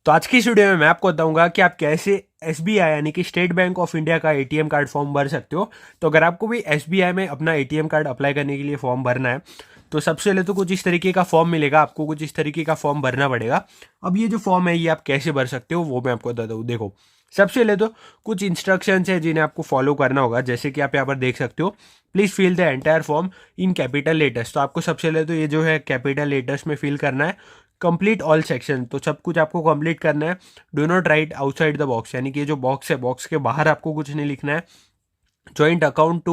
तो आज की इस वीडियो में मैं आपको बताऊंगा कि आप कैसे एसबीआई यानी कि स्टेट बैंक ऑफ इंडिया का एटीएम कार्ड फॉर्म भर सकते हो। तो अगर आपको भी एसबीआई में अपना एटीएम कार्ड अप्लाई करने के लिए फॉर्म भरना है तो सबसे पहले तो कुछ इस तरीके का फॉर्म मिलेगा, आपको कुछ इस तरीके का फॉर्म भरना पड़ेगा। अब ये जो फॉर्म है ये आप कैसे भर सकते हो वो मैं आपको बताता हूँ। देखो, सबसे पहले तो कुछ इंस्ट्रक्शंस है जिन्हें आपको फॉलो करना होगा, जैसे कि आप यहाँ पर देख सकते हो, please fill the entire form in capital letters. तो आपको सबसे पहले तो ये जो है कैपिटल लेटर्स में फिल करना है। कंप्लीट ऑल सेक्शन, तो सब कुछ आपको कंप्लीट करना है। Do not right outside the box, यानी कि ये जो बॉक्स है बॉक्स के बाहर आपको कुछ नहीं लिखना है। Joint account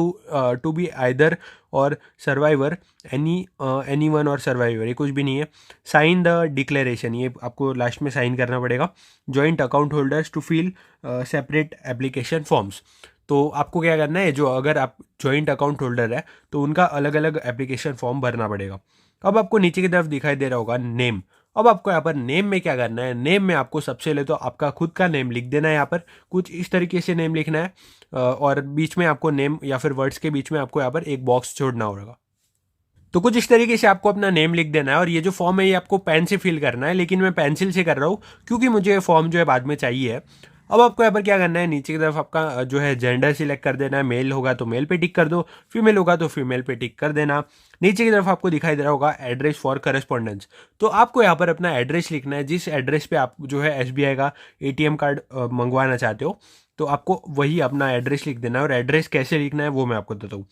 to be either or survivor, any one or survivor, ये कुछ भी नहीं है। साइन द डिक्लेरेशन, ये आपको लास्ट में साइन करना पड़ेगा। Joint account holders to fill separate application forms, तो आपको क्या करना है, जो अगर आप जॉइंट अकाउंट होल्डर है तो उनका अलग अलग एप्लीकेशन फॉर्म भरना पड़ेगा। अब आपको नीचे की तरफ दिखाई दे रहा होगा नेम। अब आपको यहाँ पर नेम में क्या करना है, नेम में आपको सबसे पहले तो आपका खुद का नेम लिख देना है। यहाँ पर कुछ इस तरीके से नेम लिखना है और बीच में आपको नेम या फिर वर्ड्स के बीच में आपको यहाँ पर एक बॉक्स छोड़ना होगा। तो कुछ इस तरीके से आपको अपना नेम लिख देना है और ये जो फॉर्म है ये आपको पेन से फिल करना है, लेकिन मैं पेंसिल से कर रहा हूँ क्योंकि मुझे ये फॉर्म जो है बाद में चाहिए है। अब आपको यहाँ पर क्या करना है, नीचे की तरफ आपका जो है जेंडर सिलेक्ट कर देना है। मेल होगा तो मेल पे टिक कर दो, फीमेल होगा तो फीमेल पे टिक कर देना। नीचे की तरफ आपको दिखाई दे रहा होगा एड्रेस फॉर करस्पॉन्डेंस, तो आपको यहाँ पर अपना एड्रेस लिखना है। जिस एड्रेस पे आप जो है एसबीआई का एटीएम कार्ड मंगवाना चाहते हो तो आपको वही अपना एड्रेस लिख देना है। और एड्रेस कैसे लिखना है वो मैं आपको बताता हूँ।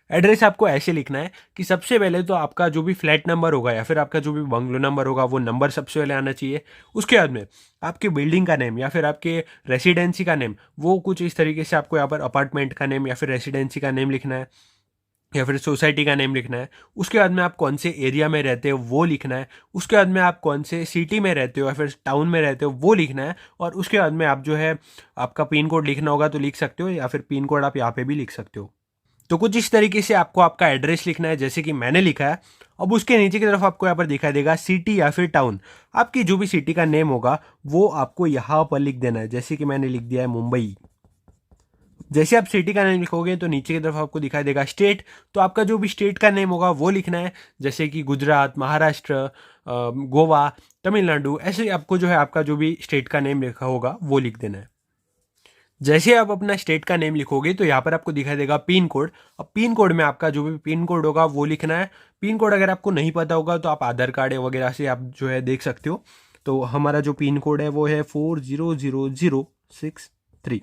एड्रेस आपको ऐसे लिखना है कि सबसे पहले तो आपका जो भी फ्लैट नंबर होगा या फिर आपका जो भी बंगलो नंबर होगा वो नंबर सबसे पहले आना चाहिए। उसके बाद में आपके बिल्डिंग का नेम या फिर आपके रेसिडेंसी का नेम, वो कुछ इस तरीके से आपको यहाँ पर अपार्टमेंट का नेम या फिर रेसिडेंसी का नेम लिखना है या फिर सोसाइटी का नेम लिखना है। उसके बाद में आप कौन से एरिया में रहते हो वो लिखना है। उसके बाद में आप कौन से सिटी में रहते हो या फिर टाउन में रहते हो वो लिखना है। और उसके बाद में आप जो है आपका पिन कोड लिखना होगा तो लिख सकते हो, या फिर पिन कोड आप यहाँ पे भी लिख सकते हो। तो कुछ इस तरीके से आपको आपका एड्रेस लिखना है जैसे कि मैंने लिखा है। अब उसके नीचे की तरफ आपको यहाँ पर दिखाई देगा सिटी या फिर टाउन। आपकी जो भी सिटी का नेम होगा वो आपको यहाँ पर लिख देना है, जैसे कि मैंने लिख दिया है मुंबई। जैसे आप सिटी का नेम लिखोगे तो नीचे की तरफ आपको दिखाई देगा स्टेट, तो आपका जो भी स्टेट का नेम होगा वो लिखना है, जैसे कि गुजरात, महाराष्ट्र, गोवा, तमिलनाडु, ऐसे आपको जो है आपका जो भी स्टेट का नेम लिखा होगा वो लिख देना है। जैसे आप अपना स्टेट का नेम लिखोगे तो यहाँ पर आपको दिखाई देगा पिन कोड। अब पिन कोड में आपका जो भी पिन कोड होगा वो लिखना है। पिन कोड अगर आपको नहीं पता होगा तो आप आधार कार्ड वगैरह से आप जो है देख सकते हो। तो हमारा जो पिन कोड है वो है 400063।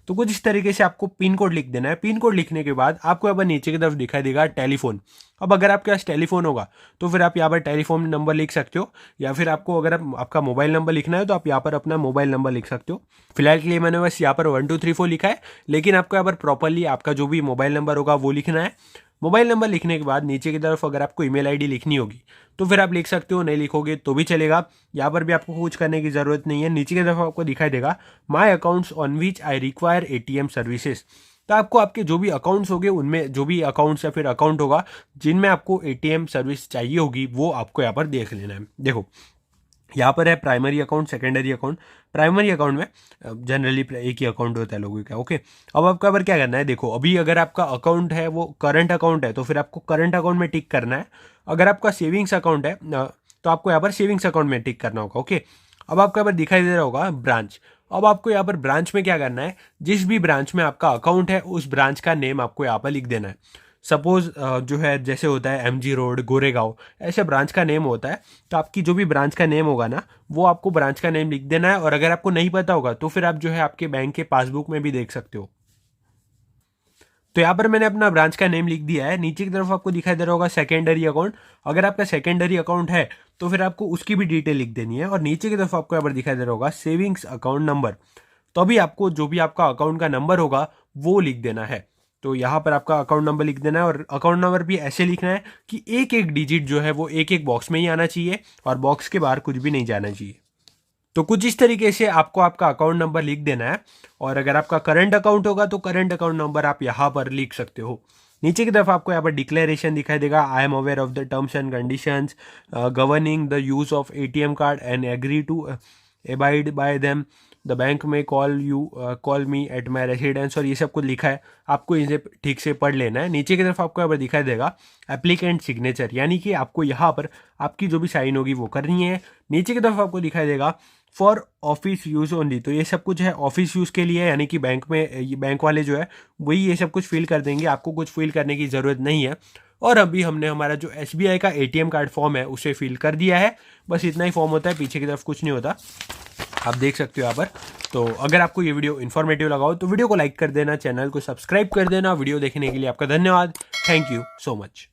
तो कुछ इस तरीके से आपको पिन कोड लिख देना है। पिन कोड लिखने के बाद आपको यहाँ पर नीचे की तरफ दिखाई देगा टेलीफोन। अब अगर आपके पास टेलीफोन होगा तो फिर आप यहाँ पर टेलीफोन नंबर लिख सकते हो, या फिर आपको अगर आपका मोबाइल नंबर लिखना है तो आप यहाँ पर अपना मोबाइल नंबर लिख सकते हो। फिलहाल के लिए मैंने बस यहाँ पर 1234 लिखा है, लेकिन आपको यहाँ पर प्रॉपरली आपका जो भी मोबाइल नंबर होगा वो लिखना है। मोबाइल नंबर लिखने के बाद नीचे की तरफ अगर आपको ईमेल आईडी लिखनी होगी तो फिर आप लिख सकते हो, नहीं लिखोगे तो भी चलेगा। यहाँ पर भी आपको कुछ करने की ज़रूरत नहीं है। नीचे की तरफ आपको दिखाई देगा my accounts on which I require ATM services. तो आपको आपके जो भी अकाउंट्स होंगे उनमें जो भी अकाउंट्स या फिर अकाउंट होगा जिनमें आपको एटीएम सर्विस चाहिए होगी वो आपको यहाँ पर देख लेना है। देखो, यहाँ पर है primary account, secondary account. Primary account में जनरली एक ही अकाउंट होता है लोगों का, ओके। अब आपको यहाँ पर क्या करना है, देखो अभी अगर आपका अकाउंट है वो करंट अकाउंट है तो फिर आपको करंट अकाउंट में टिक करना है। अगर आपका सेविंग्स अकाउंट है तो आपको यहाँ पर सेविंग्स अकाउंट में टिक करना होगा, ओके। अब आपको यहाँ पर दिखाई दे रहा होगा ब्रांच। अब आपको यहाँ पर ब्रांच में क्या करना है, जिस भी ब्रांच में आपका अकाउंट है उस ब्रांच का नेम आपको यहाँ पर लिख देना है। सपोज जो है जैसे होता है एमजी रोड, गोरेगांव, ऐसे ब्रांच का नेम होता है। तो आपकी जो भी ब्रांच का नेम होगा ना वो आपको ब्रांच का नेम लिख देना है। और अगर आपको नहीं पता होगा तो फिर आप जो है आपके बैंक के पासबुक में भी देख सकते हो। तो यहाँ पर मैंने अपना ब्रांच का नेम लिख दिया है। नीचे की तरफ आपको दिखाई दे रहा होगा सेकेंडरी अकाउंट। अगर आपका सेकेंडरी अकाउंट है तो फिर आपको उसकी भी डिटेल लिख देनी है। और नीचे की तरफ आपको यहाँ पर दिखाई दे रहा होगा सेविंग्स अकाउंट नंबर, तो अभी आपको जो भी आपका अकाउंट का नंबर होगा वो लिख देना है। तो यहाँ पर आपका अकाउंट नंबर लिख देना है और अकाउंट नंबर भी ऐसे लिखना है कि एक एक डिजिट जो है वो एक एक बॉक्स में ही आना चाहिए और बॉक्स के बाहर कुछ भी नहीं जाना चाहिए। तो कुछ इस तरीके से आपको आपका अकाउंट नंबर लिख देना है। और अगर आपका करंट अकाउंट होगा तो करंट अकाउंट नंबर आप यहाँ पर लिख सकते हो। नीचे की तरफ आपको यहाँ पर डिक्लेरेशन दिखाई देगा, I am aware of the terms and conditions governing the use of ATM card and agree to abide by them. The bank may call me at my residence, और ये सब कुछ लिखा है, आपको इसे ठीक से पढ़ लेना है। नीचे की तरफ आपको यहाँ पर दिखाई देगा एप्लीकेंट सिग्नेचर, यानी कि आपको यहाँ पर आपकी जो भी साइन होगी वो करनी है। नीचे की तरफ आपको दिखाई देगा फॉर ऑफिस यूज़ ओनली। तो ये सब कुछ है ऑफिस यूज़ के लिए, यानी कि बैंक में ये बैंक वाले जो है वही ये सब कुछ फिल कर देंगे, आपको कुछ फिल करने की ज़रूरत नहीं है। और अभी हमने हमारा जो SBI का ATM कार्ड फॉर्म है उसे फिल कर दिया है। बस इतना ही फॉर्म होता है, पीछे की तरफ कुछ नहीं होता, आप देख सकते हो यहाँ पर। तो अगर आपको ये वीडियो इन्फॉर्मेटिव लगा हो तो वीडियो को लाइक कर देना, चैनल को सब्सक्राइब कर देना। वीडियो देखने के लिए आपका धन्यवाद। Thank you so much.